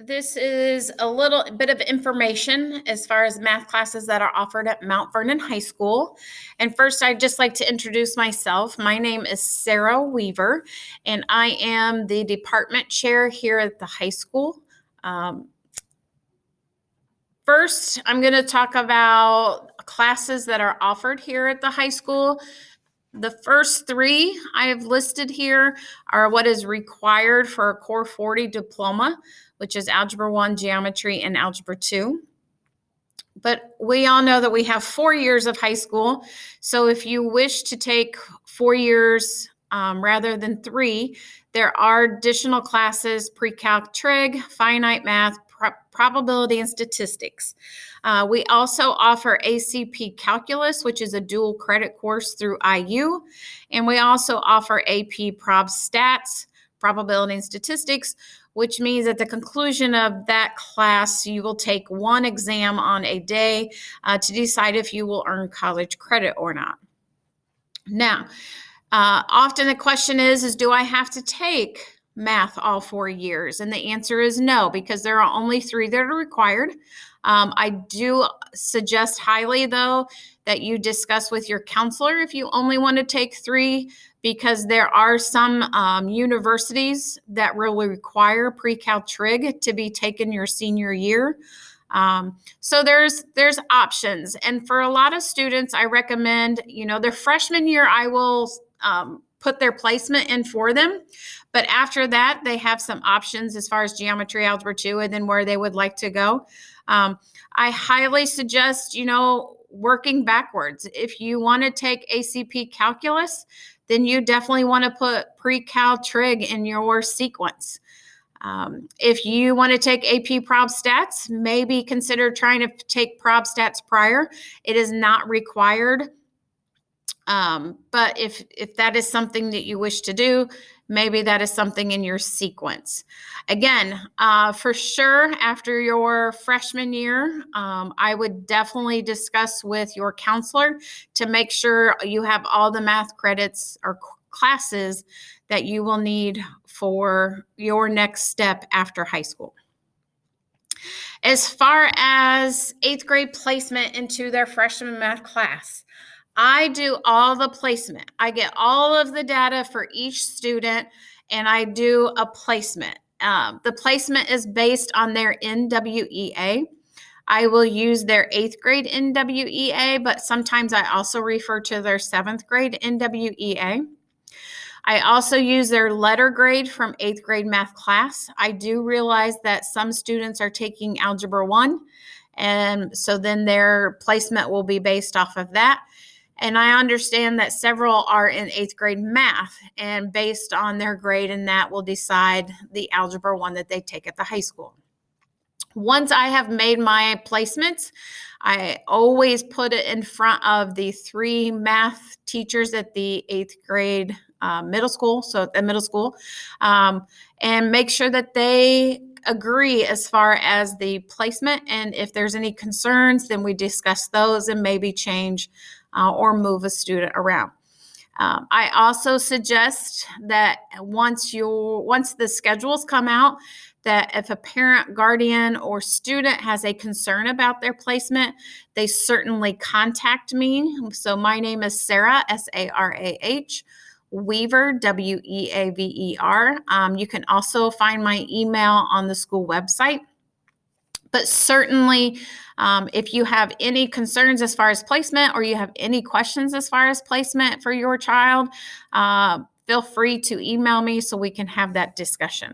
This is a little bit of information as far as math classes that are offered at Mount Vernon High School. And first, I'd just like to introduce myself. My name is Sarah Weaver, and I am the department chair here at the high school. First, I'm going to talk about classes that are offered here at the high school. The first three I have listed here are what is required for a Core 40 diploma, which is Algebra 1, Geometry, and Algebra 2. But we all know that we have 4 years of high school. So if you wish to take 4 years rather than 3, there are additional classes, pre-calc trig, finite math, probability, and statistics. We also offer ACP Calculus, which is a dual credit course through IU. And we also offer AP Prob Stats, probability and statistics, which means at the conclusion of that class, you will take one exam on a day to decide if you will earn college credit or not. Now, often the question is do I have to take math all 4 years? And the answer is no, because there are only 3 that are required. I do suggest highly, though, that you discuss with your counselor if you only want to take 3, because there are some universities that really require pre-calc trig to be taken your senior year. So there's options. And for a lot of students, I recommend, their freshman year, I will put their placement in for them. But after that, they have some options as far as geometry, algebra 2, and then where they would like to go. I highly suggest, working backwards. If you want to take ACP calculus, then you definitely want to put pre-cal trig in your sequence. If you want to take AP Prob Stats, maybe consider trying to take Prob Stats prior. It is not required. But if that is something that you wish to do, maybe that is something in your sequence. Again, for sure, after your freshman year, I would definitely discuss with your counselor to make sure you have all the math credits or classes that you will need for your next step after high school. As far as 8th grade placement into their freshman math class, I do all the placement. I get all of the data for each student, and I do a placement. The placement is based on their NWEA. I will use their 8th grade NWEA, but sometimes I also refer to their 7th grade NWEA. I also use their letter grade from 8th grade math class. I do realize that some students are taking Algebra 1, and so then their placement will be based off of that. And I understand that several are in 8th grade math, and based on their grade and that will decide the Algebra 1 that they take at the high school. Once I have made my placements, I always put it in front of the 3 math teachers at the 8th grade middle school, so at the middle school, and make sure that they agree as far as the placement. And if there's any concerns, then we discuss those and maybe change or move a student around. I also suggest that once the schedules come out, that if a parent, guardian, or student has a concern about their placement, they certainly contact me. So my name is Sarah, Sarah, Weaver, Weaver. You can also find my email on the school website. But certainly, if you have any concerns as far as placement, or you have any questions as far as placement for your child, feel free to email me so we can have that discussion.